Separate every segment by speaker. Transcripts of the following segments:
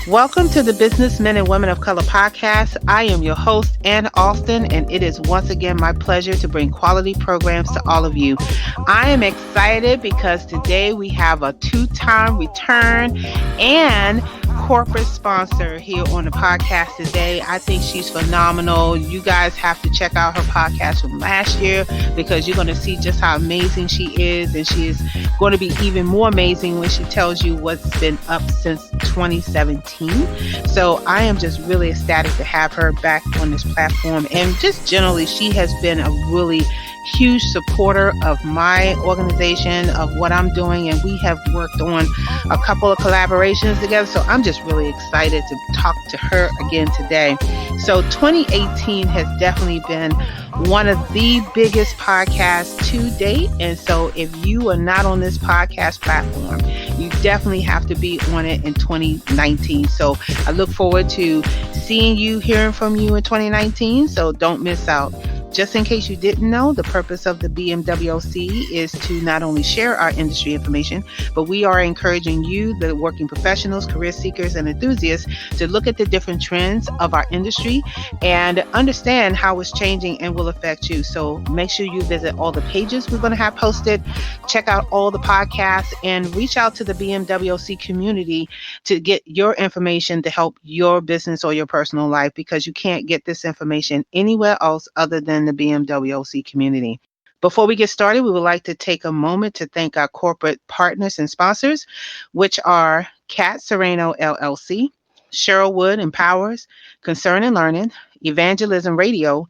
Speaker 1: Welcome to the Businessmen and Women of Color podcast. I am your host, Ann Alston, and it is once again my pleasure to bring quality programs to all of you. I am excited because today we have a two-time return and corporate sponsor here on the podcast today. I think she's phenomenal. You guys have to check out her podcast from last year because you're going to see just how amazing she is, and she is going to be even more amazing when she tells you what's been up since 2017. So I am just really ecstatic to have her back on this platform, and just generally she has been a really huge supporter of my organization, of what I'm doing, and we have worked on a couple of collaborations together. So I'm just really excited to talk to her again today. So 2018 has definitely been one of the biggest podcasts to date. And so if you are not on this podcast platform, you definitely have to be on it in 2019. So I look forward to seeing you, hearing from you in 2019. So don't miss out. Just in case you didn't know, the purpose of the BMWC is to not only share our industry information, but we are encouraging you, the working professionals, career seekers, and enthusiasts, to look at the different trends of our industry and understand how it's changing and will affect you. So make sure you visit all the pages we're going to have posted, check out all the podcasts, and reach out to the BMWC community to get your information to help your business or your personal life, because you can't get this information anywhere else other than the BMWC community. Before we get started, we would like to take a moment to thank our corporate partners and sponsors, which are Cat Serrano LLC, Cheryl Wood Empowers, Concern and Learning, Evangelism Radio,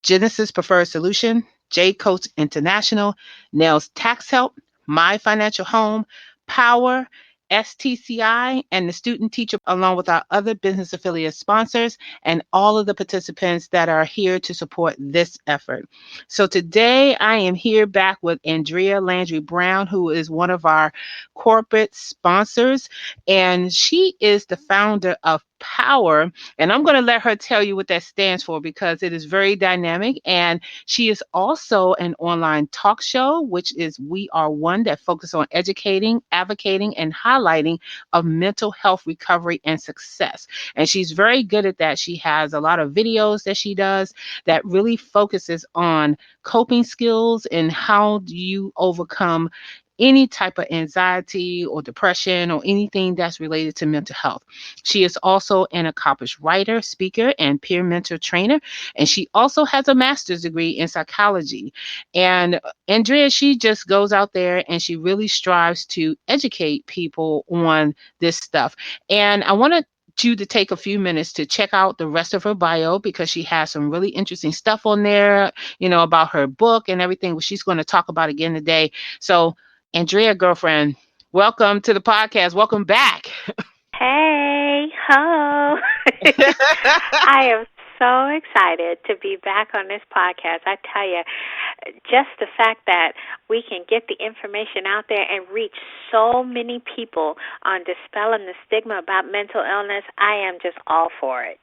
Speaker 1: Genesis Preferred Solution, J Coach International, Nails Tax Help, My Financial Home, P.O.W.E.R, STCI, and the Student Teacher, along with our other business affiliate sponsors and all of the participants that are here to support this effort. So today I am here back with Andrea Landry Brown, who is one of our corporate sponsors, and she is the founder of P.O.W.E.R, and I'm going to let her tell you what that stands for because it is very dynamic. And she is also an online talk show, which is We Are One, that focuses on educating, advocating, and highlighting of mental health recovery and success. And she's very good at that. She has a lot of videos that she does that really focuses on coping skills and how do you overcome any type of anxiety or depression or anything that's related to mental health. She is also an accomplished writer, speaker, and peer mentor trainer. And she also has a master's degree in psychology. And Andrea, she just goes out there and she really strives to educate people on this stuff. And I want you to take a few minutes to check out the rest of her bio because she has some really interesting stuff on there, about her book and everything, which she's going to talk about again today. So Andrea, girlfriend, welcome to the podcast. Welcome back.
Speaker 2: Hey, ho. I am so excited to be back on this podcast. I tell you, just the fact that we can get the information out there and reach so many people on dispelling the stigma about mental illness, I am just all for it.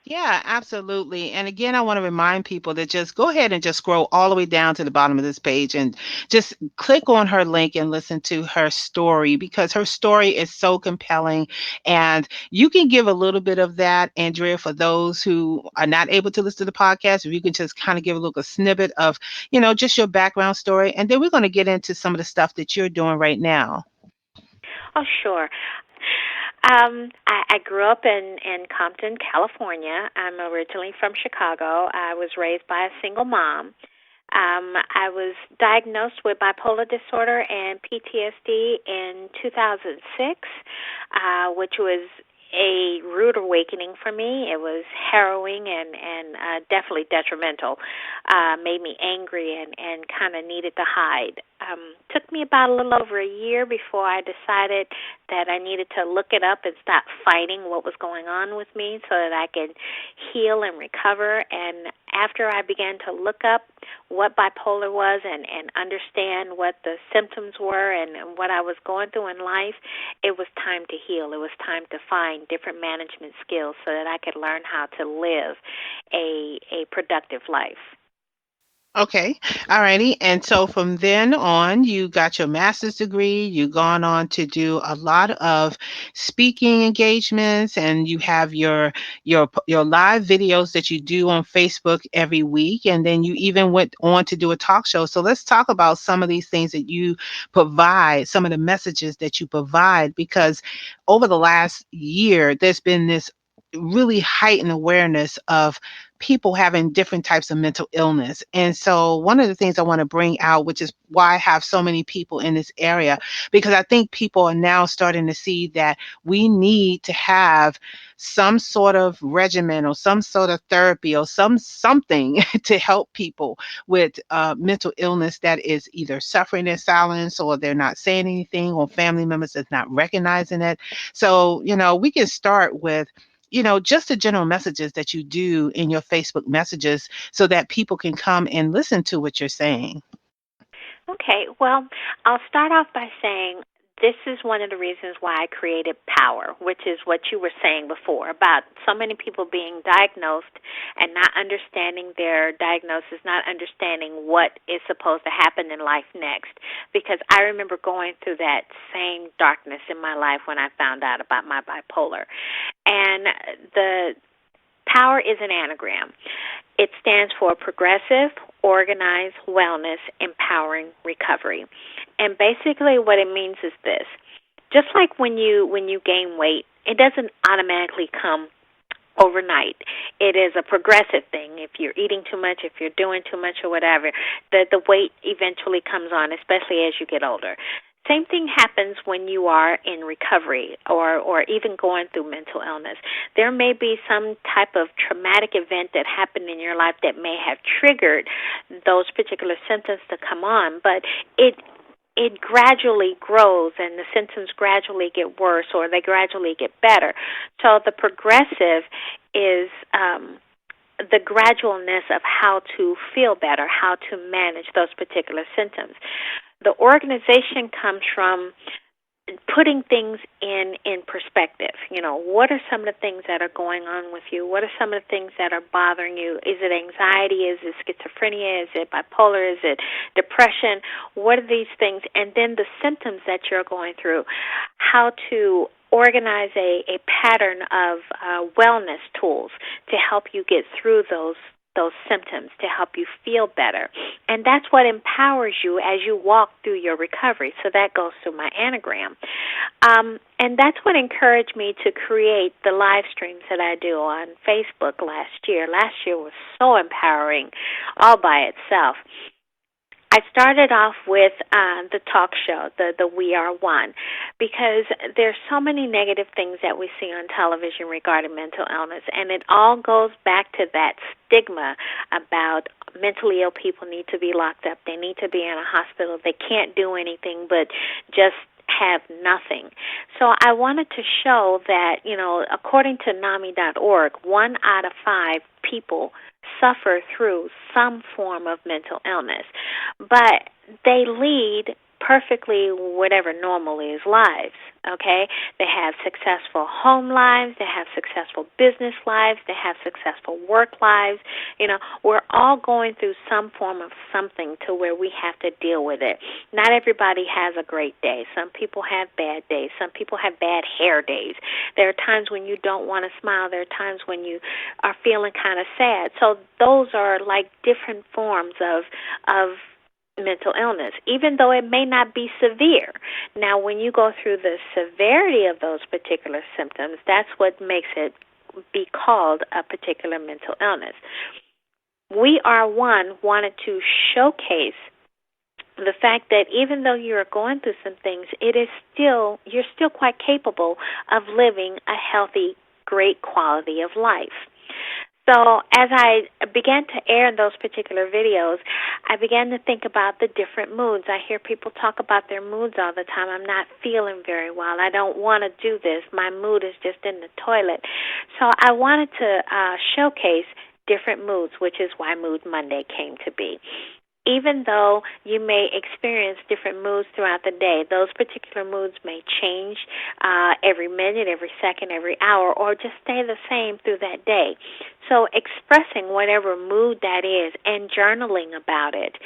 Speaker 1: Yeah, absolutely. And again, I want to remind people that just go ahead and just scroll all the way down to the bottom of this page and just click on her link and listen to her story, because her story is so compelling. And you can give a little bit of that, Andrea, for those who are not able to listen to the podcast. If you can just kind of give a little snippet of, just your background story. And then we're going to get into some of the stuff that you're doing right now.
Speaker 2: Oh, sure. I grew up in Compton, California. I'm originally from Chicago. I was raised by a single mom. I was diagnosed with bipolar disorder and PTSD in 2006, which was a rude awakening for me. It was harrowing and definitely detrimental. Made me angry and kind of needed to hide. Took me about a little over a year before I decided that I needed to look it up and stop fighting what was going on with me so that I could heal and recover. And after I began to look up what bipolar was and understand what the symptoms were and what I was going through in life, it was time to heal. It was time to find different management skills so that I could learn how to live a productive life.
Speaker 1: Okay. All righty. And so from then on, you got your master's degree. You gone on to do a lot of speaking engagements, and you have your live videos that you do on Facebook every week. And then you even went on to do a talk show. So let's talk about some of these things that you provide, some of the messages that you provide, because over the last year, there's been this really heightened awareness of people having different types of mental illness. And so one of the things I want to bring out, which is why I have so many people in this area, because I think people are now starting to see that we need to have some sort of regimen or some sort of therapy or something to help people with mental illness that is either suffering in silence, or they're not saying anything, or family members that's not recognizing it. So, we can start with just the general messages that you do in your Facebook messages so that people can come and listen to what you're saying.
Speaker 2: Okay, well, I'll start off by saying this is one of the reasons why I created P.O.W.E.R, which is what you were saying before about so many people being diagnosed and not understanding their diagnosis, not understanding what is supposed to happen in life next. Because I remember going through that same darkness in my life when I found out about my bipolar. And the P.O.W.E.R is an anagram. It stands for Progressive, Organized, Wellness, Empowering Recovery. And basically what it means is this. Just like when you gain weight, it doesn't automatically come overnight. It is a progressive thing. If you're eating too much, if you're doing too much or whatever, the weight eventually comes on, especially as you get older. Same thing happens when you are in recovery or even going through mental illness. There may be some type of traumatic event that happened in your life that may have triggered those particular symptoms to come on, but it gradually grows and the symptoms gradually get worse or they gradually get better. So the progressive is the gradualness of how to feel better, how to manage those particular symptoms. The organization comes from putting things in perspective. What are some of the things that are going on with you? What are some of the things that are bothering you? Is it anxiety? Is it schizophrenia? Is it bipolar? Is it depression? What are these things? And then the symptoms that you're going through, how to organize a pattern of wellness tools to help you get through those symptoms, to help you feel better. And that's what empowers you as you walk through your recovery. So that goes through my anagram. And that's what encouraged me to create the live streams that I do on Facebook last year. Last year was so empowering all by itself. I started off with the talk show, the We Are One, because there's so many negative things that we see on television regarding mental illness, and it all goes back to that stigma about mentally ill people need to be locked up. They need to be in a hospital. They can't do anything but just have nothing. So I wanted to show that, according to NAMI.org, 1 out of 5 people suffer through some form of mental illness, but they lead perfectly whatever normal is lives, okay? They have successful home lives, they have successful business lives, they have successful work lives. We're all going through some form of something to where we have to deal with it. Not everybody has a great day. Some people have bad days. Some people have bad hair days. There are times when you don't want to smile. There are times when you are feeling kind of sad. So those are like different forms of mental illness, even though it may not be severe. Now, when you go through the severity of those particular symptoms, that's what makes it be called a particular mental illness. We Are One wanted to showcase the fact that even though you're going through some things, you're still quite capable of living a healthy, great quality of life. So as I began to air those particular videos, I began to think about the different moods. I hear people talk about their moods all the time. I'm not feeling very well. I don't want to do this. My mood is just in the toilet. So I wanted to showcase different moods, which is why Mood Monday came to be. even though you may experience different moods throughout the day, those particular moods may change every minute, every second, every hour, or just stay the same through that day. So expressing whatever mood that is and journaling about it,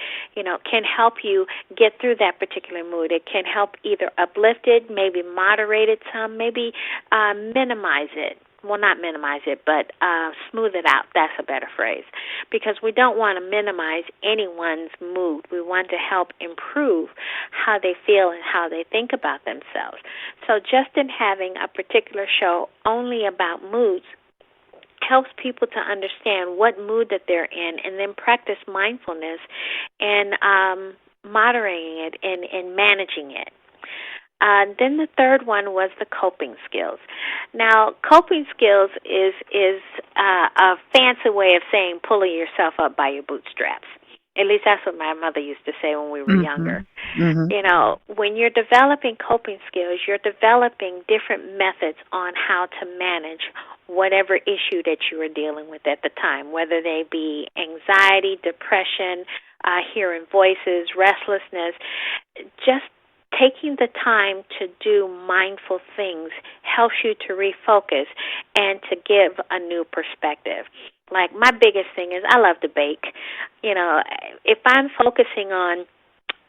Speaker 2: can help you get through that particular mood. It can help either uplift it, maybe moderate it some, maybe minimize it. Well, not minimize it, but smooth it out. That's a better phrase. Because we don't want to minimize anyone's mood. We want to help improve how they feel and how they think about themselves. So just in having a particular show only about moods helps people to understand what mood that they're in, and then practice mindfulness and moderating it and managing it. Then the third one was the coping skills. Now, coping skills is a fancy way of saying pulling yourself up by your bootstraps. At least that's what my mother used to say when we were younger.
Speaker 1: Mm-hmm.
Speaker 2: When you're developing coping skills, you're developing different methods on how to manage whatever issue that you are dealing with at the time, whether they be anxiety, depression, hearing voices, restlessness. Just taking the time to do mindful things helps you to refocus and to give a new perspective. Like, my biggest thing is I love to bake. If I'm focusing on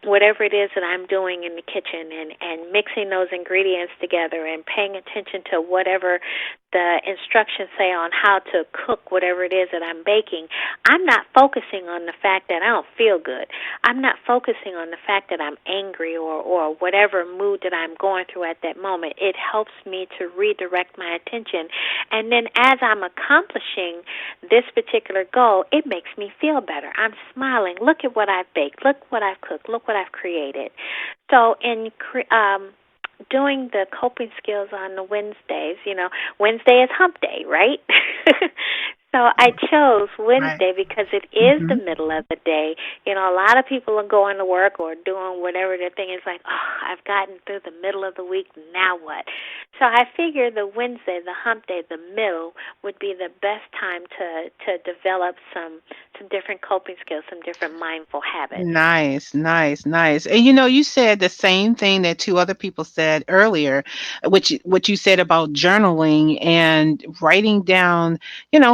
Speaker 2: whatever it is that I'm doing in the kitchen and mixing those ingredients together and paying attention to whatever the instructions say on how to cook whatever it is that I'm baking, I'm not focusing on the fact that I don't feel good. I'm not focusing on the fact that I'm angry or whatever mood that I'm going through at that moment. It helps me to redirect my attention. And then as I'm accomplishing this particular goal, it makes me feel better. I'm smiling. Look at what I've baked. Look what I've cooked. Look what I've created. So in doing the coping skills on the Wednesdays, Wednesday is hump day, right? So I chose
Speaker 1: Right.
Speaker 2: Wednesday because it is the
Speaker 1: Mm-hmm.
Speaker 2: middle of the day. A lot of people are going to work or doing whatever their thing is, like, I've gotten through the middle of the week, now what? So I figured the Wednesday, the hump day, the middle would be the best time to develop some different coping skills, some different mindful habits.
Speaker 1: Nice, nice, nice. And you said the same thing that two other people said earlier, which what you said about journaling and writing down,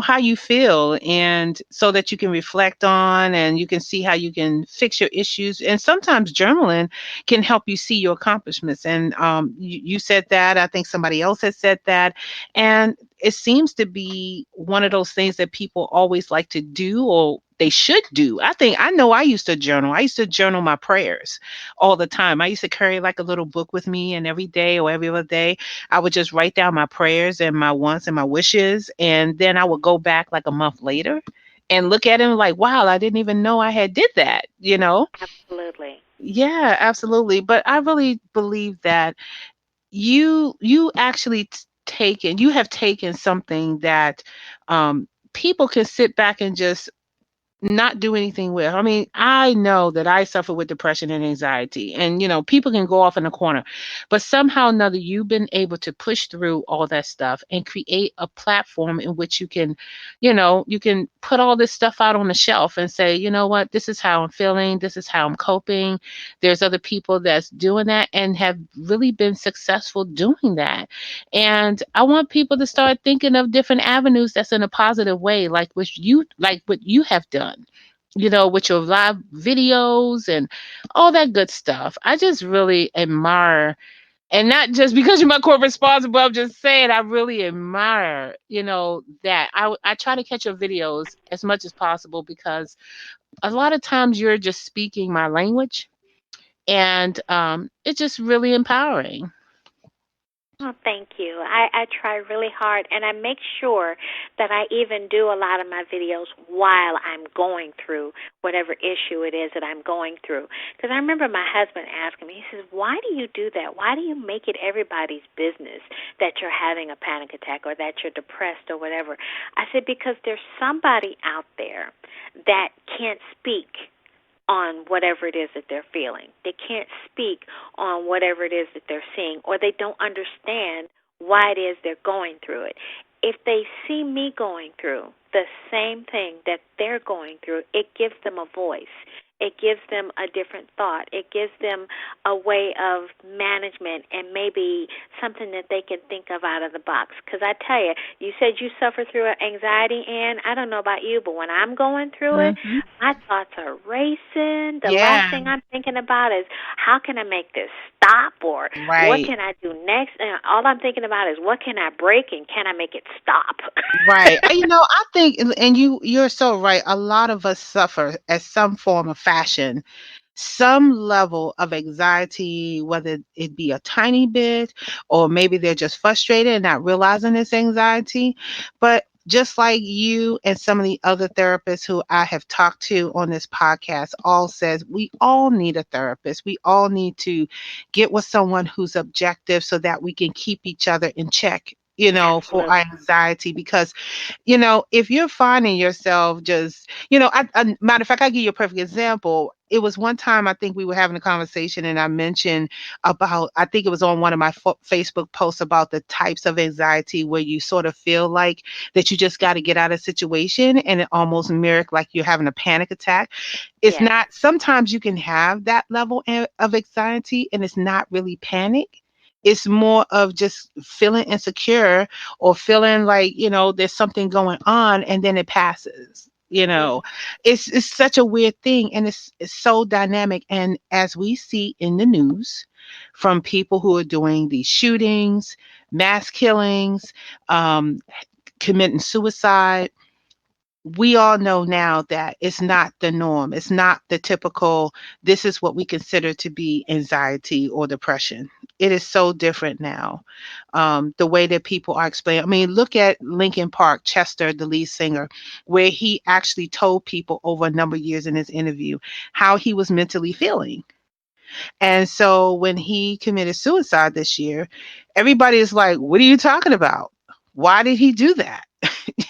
Speaker 1: how you feel, and so that you can reflect on and you can see how you can fix your issues. And sometimes journaling can help you see your accomplishments. And you said that. I think somebody else has said that. And it seems to be one of those things that people always like to do, or they should do. I know I used to journal. I used to journal my prayers all the time. I used to carry like a little book with me, and every day or every other day, I would just write down my prayers and my wants and my wishes. And then I would go back like a month later and look at it and like, wow, I didn't even know I had did that.
Speaker 2: Absolutely.
Speaker 1: Yeah, absolutely. But I really believe that you actually you have taken something that people can sit back and just not do anything with. I mean, I know that I suffer with depression and anxiety, and people can go off in a corner, but somehow or another, you've been able to push through all that stuff and create a platform in which you can put all this stuff out on the shelf and say, you know what, this is how I'm feeling, this is how I'm coping. There's other people that's doing that and have really been successful doing that. And I want people to start thinking of different avenues that's in a positive way, like what you have done, with your live videos and all that good stuff. I just really admire, and not just because you're my corporate sponsor, but I'm just saying I really admire, that I try to catch your videos as much as possible, because a lot of times you're just speaking my language, and it's just really empowering.
Speaker 2: Oh, thank you. I try really hard, and I make sure that I even do a lot of my videos while I'm going through whatever issue it is that I'm going through. Because I remember my husband asking me, he says, why do you do that? Why do you make it everybody's business that you're having a panic attack or that you're depressed or whatever? I said, because there's somebody out there that can't speak on whatever it is that they're feeling. They can't speak on whatever it is that they're seeing, or they don't understand why it is they're going through it. If they see me going through the same thing that they're going through, it gives them a voice. It gives them a different thought. It gives them a way of management and maybe something that they can think of out of the box. Because I tell you, you said you suffer through anxiety, and I don't know about you, but when I'm going through it,
Speaker 1: Mhm.
Speaker 2: my thoughts are racing. The last
Speaker 1: Yeah.
Speaker 2: thing I'm thinking about is how can I make this stop, or what
Speaker 1: Right.
Speaker 2: can I do next? And all I'm thinking about is what can I break and can I make it stop?
Speaker 1: Right. I think, and you're so right. A lot of us suffer at some form of fashion, some level of anxiety, whether it be a tiny bit, or maybe they're just frustrated and not realizing it's anxiety. But just like you and some of the other therapists who I have talked to on this podcast all says we all need a therapist. We all need to get with someone who's objective so that we can keep each other in check, for our
Speaker 2: Absolutely.
Speaker 1: anxiety. Because if you're finding yourself just, matter of fact, I give you a perfect example. It was one time I think we were having a conversation and I mentioned about, I think it was on one of my Facebook posts about the types of anxiety where you sort of feel like that you just got to get out of a situation and it almost mirrors like you're having a panic attack. It's
Speaker 2: Yes.
Speaker 1: not, sometimes you can have that level of anxiety and it's not really panic. It's more of just feeling insecure or feeling like, there's something going on and then it passes.
Speaker 2: Mhm.
Speaker 1: It's such a weird thing and it's so dynamic. And as we see in the news from people who are doing these shootings, mass killings, um, committing suicide, we all know now that it's not the norm. It's not the typical, this is what we consider to be anxiety or depression. It is so different now. The way that people are explaining. I mean, look at Linkin Park, Chester, the lead singer, where he actually told people over a number of years in his interview how he was mentally feeling. And so when he committed suicide this year, everybody is like, what are you talking about? Why did he do that?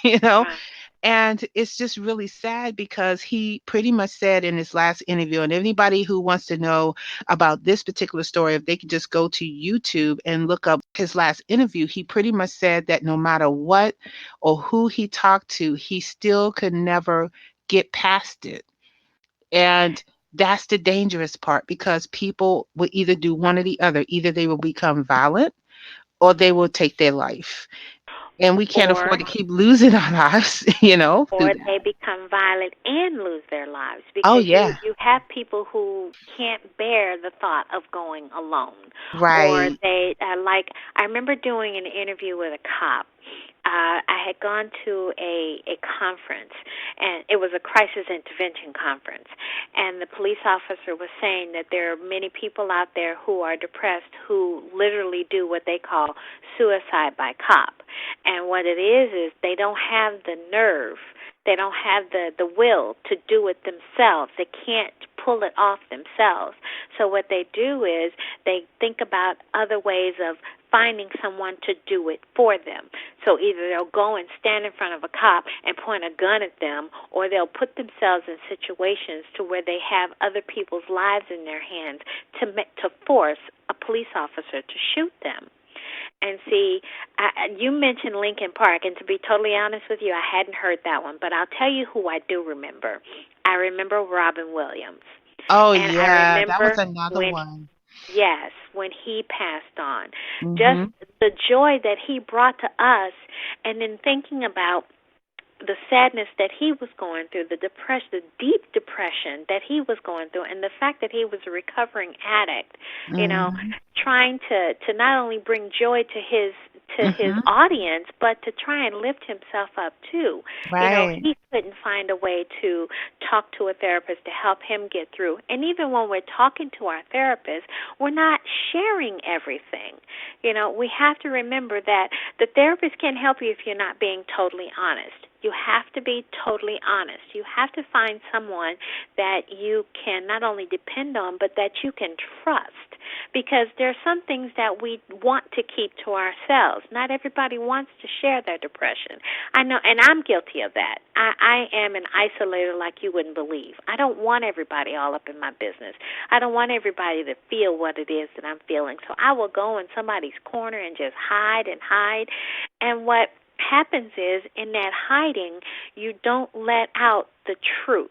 Speaker 1: you know?
Speaker 2: Right.
Speaker 1: And it's just really sad because he pretty much said in his last interview, and anybody who wants to know about this particular story, if they could just go to YouTube and look up his last interview, he pretty much said that no matter what or who he talked to, he still could never get past it. And that's the dangerous part because people will either do one or the other. Either they will become violent or they will take their life. And we can't afford
Speaker 2: Or
Speaker 1: to keep losing our lives, through
Speaker 2: or
Speaker 1: that.
Speaker 2: they become violent and lose their lives,
Speaker 1: Oh,
Speaker 2: because
Speaker 1: yeah.
Speaker 2: you have people who can't bear the thought of going alone, or
Speaker 1: Right.
Speaker 2: they like I remember doing an interview with a cop. I had gone to a conference, and it was a crisis intervention conference, and the police officer was saying that there are many people out there who are depressed who literally do what they call suicide by cop. And what it is they don't have the nerve, they don't have the will to do it themselves. They can't pull it off themselves. So what they do is they think about other ways of finding someone to do it for them. So either they'll go and stand in front of a cop and point a gun at them, or they'll put themselves in situations to where they have other people's lives in their hands to force a police officer to shoot them. And see, you mentioned Lincoln Park, and to be totally honest with you, I hadn't heard that one, but I'll tell you who I do remember. I remember Robin Williams.
Speaker 1: Oh,
Speaker 2: And I
Speaker 1: yeah, that was
Speaker 2: remember
Speaker 1: another
Speaker 2: when,
Speaker 1: one.
Speaker 2: yes, when he passed on. Just
Speaker 1: Mhm.
Speaker 2: the joy that he brought to us, and then thinking about the sadness that he was going through, the depression, the deep depression that he was going through, and the fact that he was a recovering addict, you know,
Speaker 1: Mhm.
Speaker 2: trying to not only bring joy to his
Speaker 1: Mhm.
Speaker 2: audience, but to try and lift himself up too. You know,
Speaker 1: Right.
Speaker 2: he couldn't find a way to talk to a therapist to help him get through. And even when we're talking to our therapist, we're not sharing everything. You know, we have to remember that the therapist can't help you if you're not being totally honest. You have to be totally honest. You have to find someone that you can not only depend on, but that you can trust. Because there are some things that we want to keep to ourselves. Not everybody wants to share their depression. I know, and I'm guilty of that. I am an isolator like you wouldn't believe. I don't want everybody all up in my business. I don't want everybody to feel what it is that I'm feeling. So I will go in somebody's corner and just hide and hide. And what happens is, in that hiding, you don't let out the truth.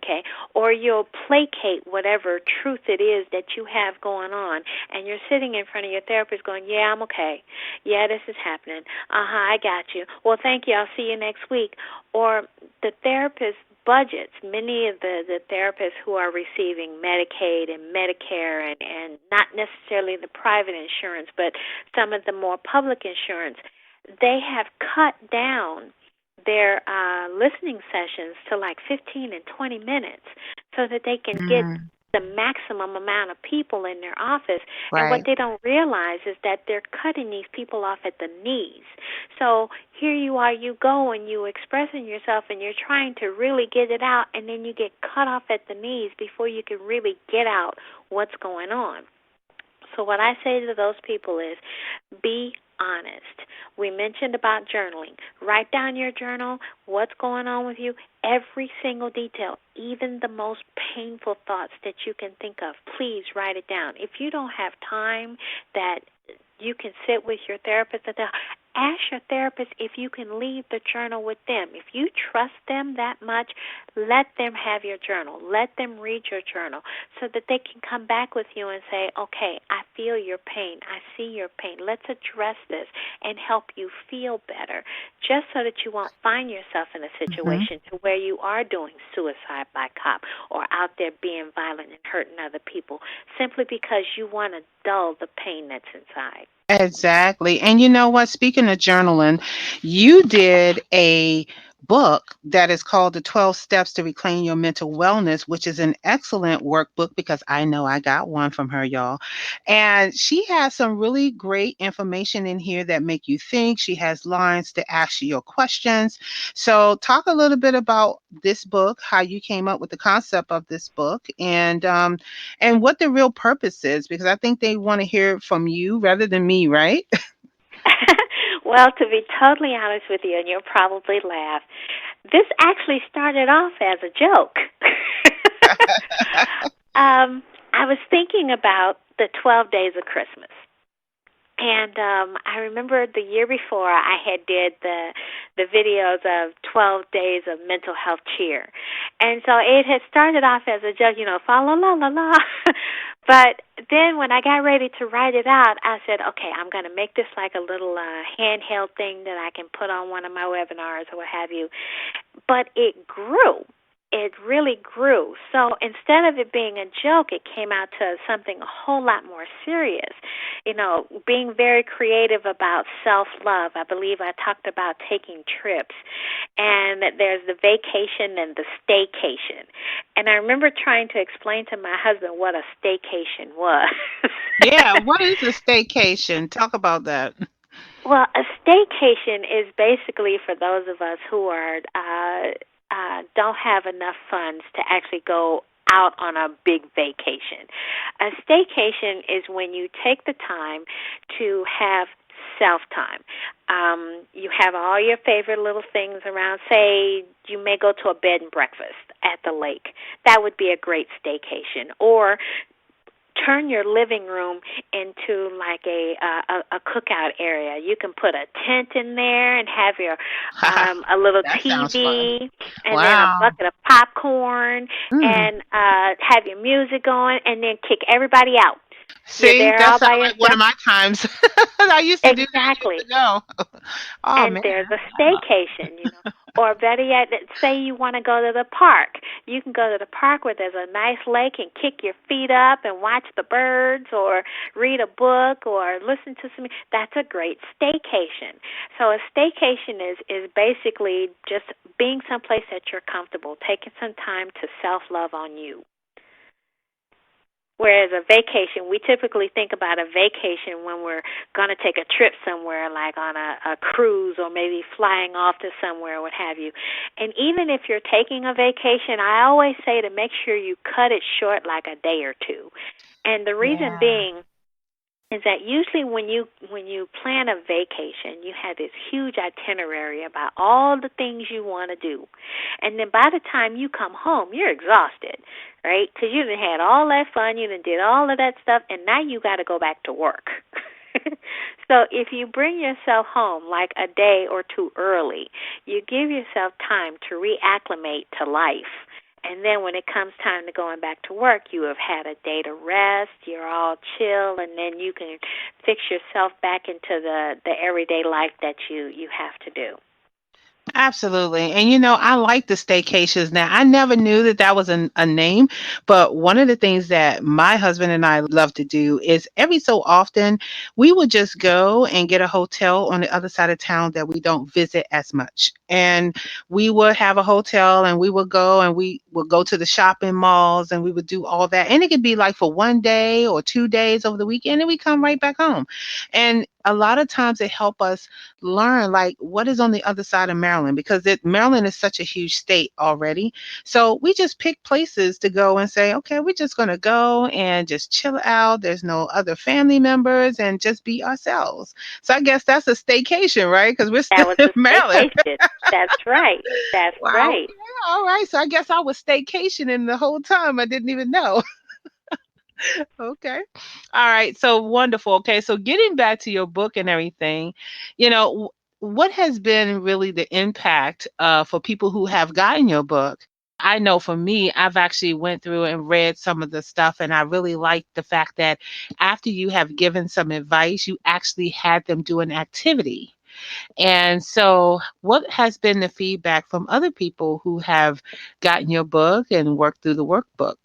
Speaker 2: okay? Or you'll placate whatever truth it is that you have going on, and you're sitting in front of your therapist going, yeah, I'm okay. Yeah, this is happening. I got you. Well, thank you. I'll see you next week. Or the therapist budgets, many of the therapists who are receiving Medicaid and Medicare and not necessarily the private insurance, but some of the more public insurance, they have cut down their listening sessions to like 15 and 20 minutes so that they can get
Speaker 1: Mm,
Speaker 2: the maximum amount of people in their office. And what
Speaker 1: right.
Speaker 2: they don't realize is that they're cutting these people off at the knees. So here you are, you go and you expressing yourself and you're trying to really get it out, and then you get cut off at the knees before you can really get out what's going on. So what I say to those people is be honest. We mentioned about journaling. Write down your journal, what's going on with you, every single detail, even the most painful thoughts that you can think of. Please write it down. If you don't have time that you can sit with your therapist and ask your therapist if you can leave the journal with them. If you trust them that much, let them have your journal. Let them read your journal so that they can come back with you and say, okay, I feel your pain. I see your pain. Let's address this and help you feel better, just so that you won't find yourself in a
Speaker 1: Hmm.
Speaker 2: situation to where you are doing suicide by cop or out there being violent and hurting other people simply because you want to dull the pain that's inside.
Speaker 1: Exactly. And you know what? Speaking of journaling, you did a book that is called The 12 Steps to Reclaim Your Mental Wellness, which is an excellent workbook because I know I got one from her, y'all. And she has some really great information in here that make you think. She has lines to ask you your questions. So talk a little bit about this book, how you came up with the concept of this book, and what the real purpose is, because I think they want to hear it from you rather than me, right?
Speaker 2: Well, to be totally honest with you, and you'll probably laugh, this actually started off as a joke. I was thinking about the 12 days of Christmas. And I remember the year before I had did the videos of 12 days of mental health cheer. And so it had started off as a joke, fa la la la la. But then when I got ready to write it out, I said, okay, I'm going to make this like a little handheld thing that I can put on one of my webinars or what have you. But it grew. It really grew. So instead of it being a joke, it came out to something a whole lot more serious. Being very creative about self-love. I believe I talked about taking trips. And there's the vacation and the staycation. And I remember trying to explain to my husband what a staycation was.
Speaker 1: Yeah, what is a staycation? Talk about that.
Speaker 2: Well, a staycation is basically for those of us who are don't have enough funds to actually go out on a big vacation. A staycation is when you take the time to have self-time. You have all your favorite little things around. Say you may go to a bed and breakfast at the lake. That would be a great staycation. Or turn your living room into like a cookout area. You can put a tent in there and have your a little
Speaker 1: That sounds fun.
Speaker 2: TV and then a
Speaker 1: Wow.
Speaker 2: bucket of popcorn
Speaker 1: Mm.
Speaker 2: and have your music going and then kick everybody out. You're
Speaker 1: See,
Speaker 2: there
Speaker 1: that
Speaker 2: all
Speaker 1: sounds
Speaker 2: by
Speaker 1: like one of
Speaker 2: yourself.
Speaker 1: my times. I used to do that years
Speaker 2: Exactly.
Speaker 1: ago. Oh
Speaker 2: And
Speaker 1: man.
Speaker 2: there's a staycation. Or better yet, say you want to go to the park. You can go to the park where there's a nice lake and kick your feet up and watch the birds or read a book or listen to some. That's a great staycation. So a staycation is basically just being someplace that you're comfortable, taking some time to self-love on you. Whereas a vacation, we typically think about a vacation when we're going to take a trip somewhere, like on a cruise or maybe flying off to somewhere, what have you. And even if you're taking a vacation, I always say to make sure you cut it short like a day or two. And the reason
Speaker 1: Yeah.
Speaker 2: being is that usually when you plan a vacation, you have this huge itinerary about all the things you want to do, and then by the time you come home, you're exhausted, right? Because you done had all that fun, you done did all of that stuff, and now you got to go back to work. So if you bring yourself home like a day or two early, you give yourself time to reacclimate to life And then when it comes time to going back to work, you have had a day to rest, you're all chill, and then you can fix yourself back into the everyday life that you have to do.
Speaker 1: Absolutely. And I like the staycations now. I never knew that that was a name, but one of the things that my husband and I love to do is every so often we would just go and get a hotel on the other side of town that we don't visit as much. And we would have a hotel and we would go and we would go to the shopping malls and we would do all that. And it could be like for one day or 2 days over the weekend and we come right back home. And a lot of times it help us learn like what is on the other side of Maryland because Maryland is such a huge state already. So we just pick places to go and say, okay, we're just going to go and just chill out. There's no other family members and just be ourselves. So I guess that's a staycation, right? Because we're still
Speaker 2: That was
Speaker 1: in
Speaker 2: a
Speaker 1: Maryland.
Speaker 2: staycation. That's right. That's
Speaker 1: Wow.
Speaker 2: right.
Speaker 1: Okay, all right. So I guess I was staycationing the whole time. I didn't even know. Okay. All right. So wonderful. Okay. So getting back to your book and everything, what has been really the impact for people who have gotten your book? I know for me, I've actually went through and read some of the stuff, and I really like the fact that after you have given some advice, you actually had them do an activity. And so, what has been the feedback from other people who have gotten your book and worked through the workbook?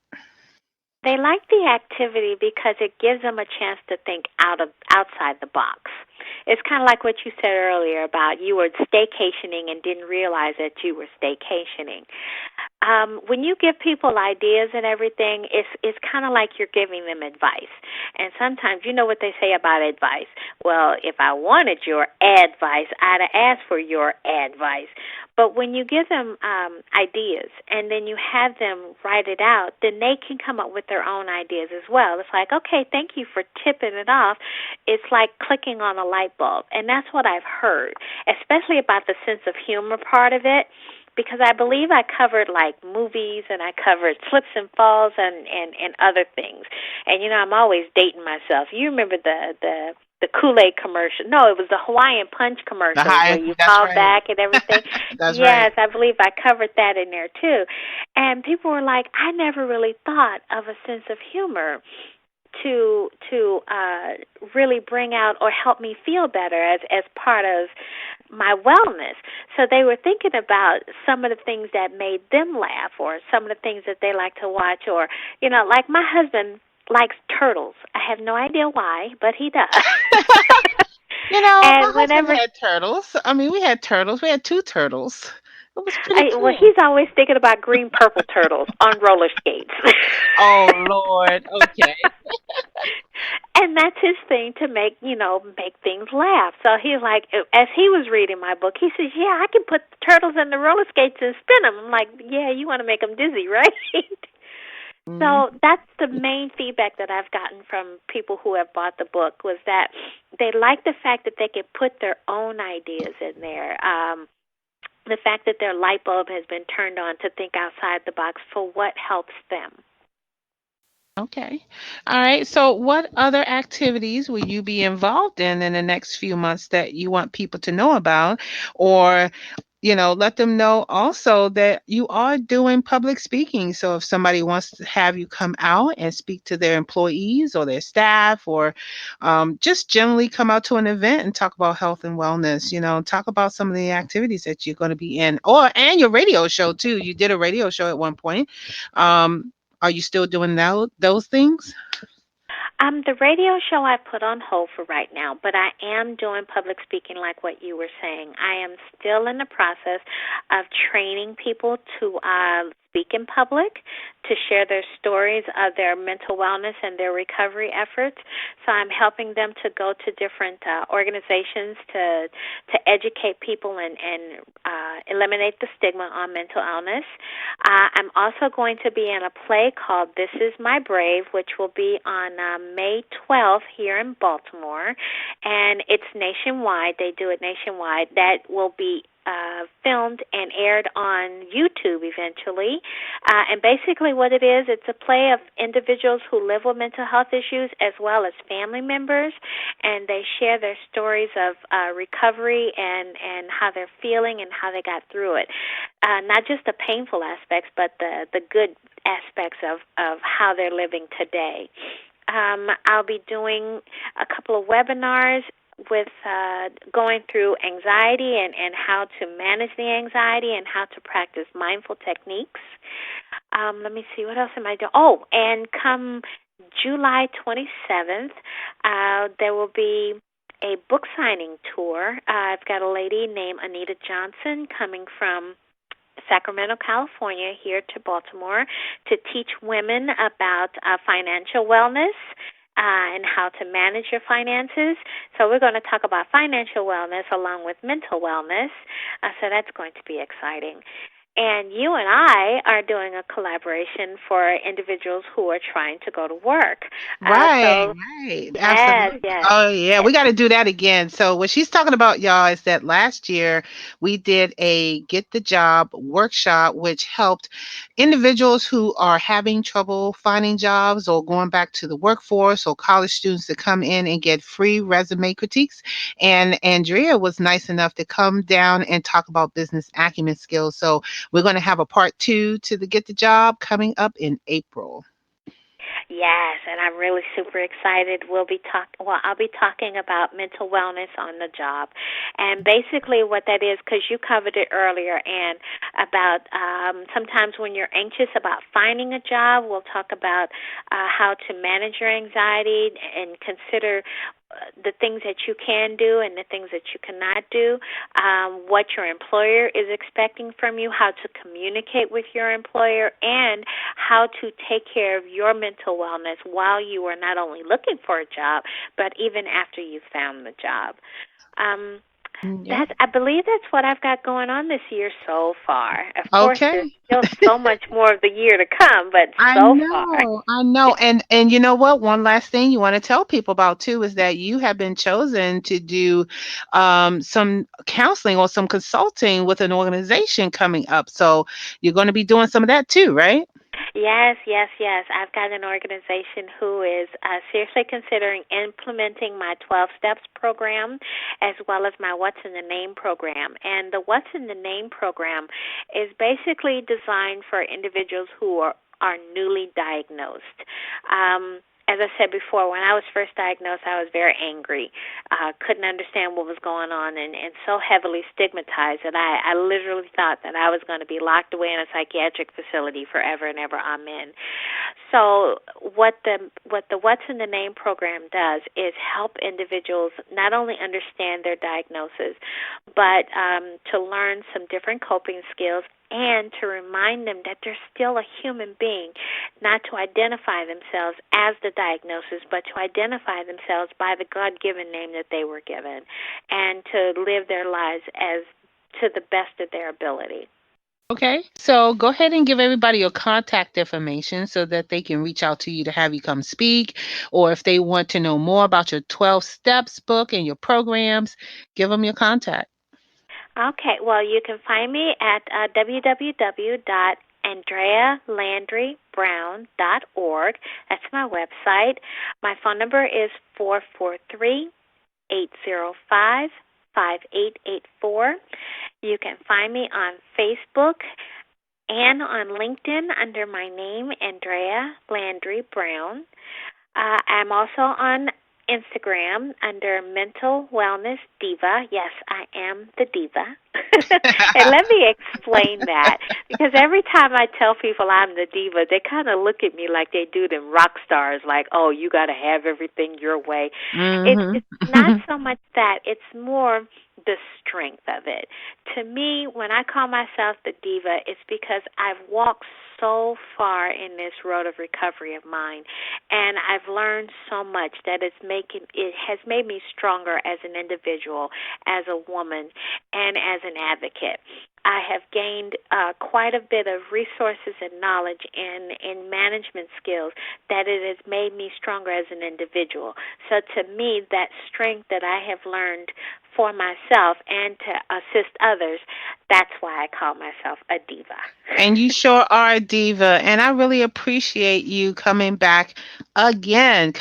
Speaker 2: They like the activity because it gives them a chance to think outside the box. It's kind of like what you said earlier about you were staycationing and didn't realize that you were staycationing. When you give people ideas and everything, it's kind of like you're giving them advice. And sometimes you know what they say about advice. Well, if I wanted your advice, I'd have asked for your advice. But when you give them ideas and then you have them write it out, then they can come up with their own ideas as well. It's like, okay, thank you for tipping it off. It's like clicking on a light bulb. And that's what I've heard, especially about the sense of humor part of it, because I believe I covered like movies and I covered slips and falls and other things. And I'm always dating myself. You remember the Kool-Aid commercial? No, it was the Hawaiian Punch
Speaker 1: The
Speaker 2: commercials where
Speaker 1: high,
Speaker 2: you
Speaker 1: that's
Speaker 2: fall
Speaker 1: right.
Speaker 2: back and everything.
Speaker 1: That's right.
Speaker 2: Yes, I believe I covered that in there too. And people were like, I never really thought of a sense of humor to really bring out or help me feel better as part of my wellness. So they were thinking about some of the things that made them laugh or some of the things that they like to watch or like my husband likes turtles. I have no idea why, but he does.
Speaker 1: My
Speaker 2: And
Speaker 1: husband
Speaker 2: whenever
Speaker 1: had turtles. I mean, we had turtles. We had two turtles. It was pretty
Speaker 2: well,
Speaker 1: cool.
Speaker 2: he's always thinking about green purple turtles on roller skates.
Speaker 1: Oh Lord. Okay.
Speaker 2: And that's his thing to make things laugh. So he's like, as he was reading my book, he says, "Yeah, I can put the turtles in the roller skates and spin them." I'm like, "Yeah, you want to make them dizzy, right?"
Speaker 1: Mm,
Speaker 2: So that's the main feedback that I've gotten from people who have bought the book was that they like the fact that they can put their own ideas in there. The fact that their light bulb has been turned on to think outside the box for what helps them.
Speaker 1: okay. All right. So, what other activities will you be involved in the next few months that you want people to know about, or let them know also that you are doing public speaking. So if somebody wants to have you come out and speak to their employees or their staff, or just generally come out to an event and talk about health and wellness, talk about some of the activities that you're going to be in, and your radio show too. You did a radio show at one point. Are you still doing those things?
Speaker 2: The radio show I put on hold for right now, but I am doing public speaking like what you were saying. I am still in the process of training people to speak in public, to share their stories of their mental wellness and their recovery efforts. So I'm helping them to go to different organizations to educate people and eliminate the stigma on mental illness. I'm also going to be in a play called This Is My Brave, which will be on May 12th here in Baltimore, and it's nationwide. They do it nationwide. That will be filmed and aired on YouTube eventually. And basically what it is, it's a play of individuals who live with mental health issues as well as family members, and they share their stories of recovery and how they're feeling and how they got through it. Not just the painful aspects, but the good aspects of how they're living today. I'll be doing a couple of webinars with going through anxiety and how to manage the anxiety and how to practice mindful techniques. Let me see, what else am I doing? Oh, and come July 27th, there will be a book signing tour. I've got a lady named Anita Johnson coming from Sacramento, California, here to Baltimore to teach women about financial wellness and how to manage your finances. So we're going to talk about financial wellness along with mental wellness. So that's going to be exciting. And you and I are doing a collaboration for individuals who are trying to go to work.
Speaker 1: Right,
Speaker 2: So
Speaker 1: right.
Speaker 2: yes,
Speaker 1: Absolutely.
Speaker 2: yes,
Speaker 1: Oh, yeah.
Speaker 2: yes.
Speaker 1: We got to do that again. So, what she's talking about, y'all, is that last year we did a Get the Job workshop, which helped individuals who are having trouble finding jobs or going back to the workforce, or college students to come in and get free resume critiques. And Andrea was nice enough to come down and talk about business acumen skills. So, we're going to have a part two to the Get the Job coming up in April.
Speaker 2: Yes, and I'm really super excited. I'll be talking about mental wellness on the job, and basically what that is, because you covered it earlier, and about sometimes when you're anxious about finding a job, we'll talk about how to manage your anxiety and consider the things that you can do and the things that you cannot do, what your employer is expecting from you, how to communicate with your employer, and how to take care of your mental wellness while you are not only looking for a job, but even after you've found the job. Um,
Speaker 1: Yeah.
Speaker 2: I believe that's what I've got going on this year so far. Of course, there's
Speaker 1: Okay.
Speaker 2: still so much more of the year to come, but
Speaker 1: I
Speaker 2: so far.
Speaker 1: know, I know. And you know what? One last thing you want to tell people about too is that you have been chosen to do some counseling or some consulting with an organization coming up. So you're going to be doing some of that too, right?
Speaker 2: Yes, yes, yes. I've got an organization who is seriously considering implementing my 12 Steps program as well as my What's in the Name program. And the What's in the Name program is basically designed for individuals who are newly diagnosed. As I said before, when I was first diagnosed, I was very angry, couldn't understand what was going on, and so heavily stigmatized that I literally thought that I was going to be locked away in a psychiatric facility forever and ever. Amen. So what the What's in the Name program does is help individuals not only understand their diagnosis, but to learn some different coping skills and to remind them that they're still a human being, not to identify themselves as the diagnosis, but to identify themselves by the God-given name that they were given, and to live their lives as to the best of their ability.
Speaker 1: Okay. So go ahead and give everybody your contact information so that they can reach out to you to have you come speak, or if they want to know more about your 12 steps book and your programs, give them your contact.
Speaker 2: Okay, well, you can find me at www.andrealandrybrown.org. That's my website. My phone number is 443-805-5884. You can find me on Facebook and on LinkedIn under my name, Andrea Landry Brown. I'm also on Instagram under Mental Wellness Diva. Yes, I am the diva. And let me explain that, because every time I tell people I'm the diva, they kind of look at me like they do them rock stars, like, oh, you got to have everything your way.
Speaker 1: Mhm.
Speaker 2: It's not so much that. It's more the strength of it. To me, when I call myself the diva, it's because I've walked so far in this road of recovery of mine, and I've learned so much that it has made me stronger as an individual, as a woman, and as an advocate. I have gained quite a bit of resources and knowledge in management skills that it has made me stronger as an individual. So to me, that strength that I have learned for myself and to assist others. That's why I call myself a diva.
Speaker 1: And you sure are a diva. And I really appreciate you coming back again,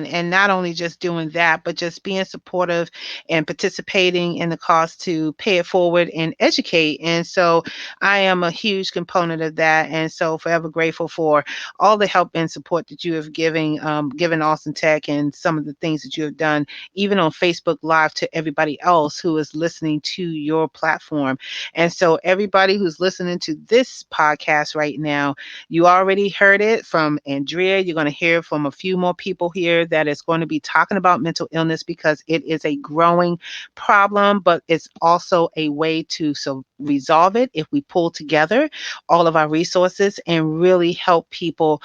Speaker 1: and not only just doing that, but just being supportive and participating in the cause to pay it forward and educate. And so I am a huge component of that. And so forever grateful for all the help and support that you have given Austin Tech, and some of the things that you have done, even on Facebook Live, to everybody else who is listening to your platform. And so everybody who's listening to this podcast right now, you already heard it from Andrea. You're going to hear from a few more people here that is going to be talking about mental illness, because it is a growing problem, but it's also a way to resolve it if we pull together all of our resources and really help people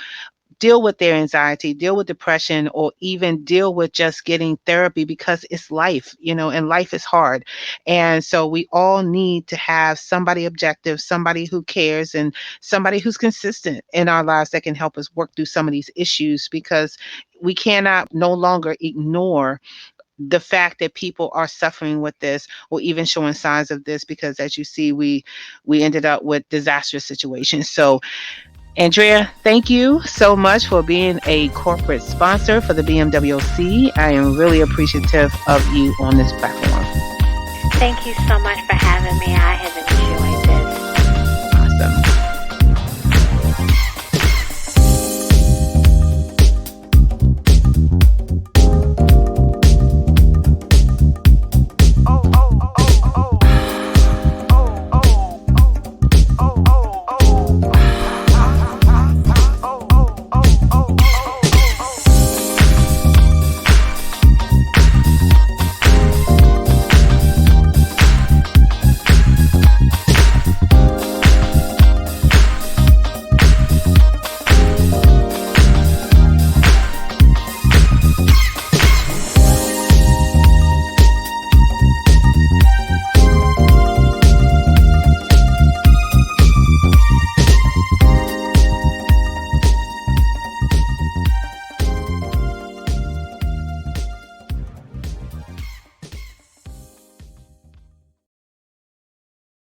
Speaker 1: deal with their anxiety, deal with depression, or even deal with just getting therapy, because it's life, and life is hard. And so we all need to have somebody objective, somebody who cares, and somebody who's consistent in our lives that can help us work through some of these issues, because we cannot no longer ignore the fact that people are suffering with this, or even showing signs of this, because as you see, we ended up with disastrous situations. So Andrea, thank you so much for being a corporate sponsor for the BMWC. I am really appreciative of you on this platform.
Speaker 2: Thank you so much for having me. I have enjoyed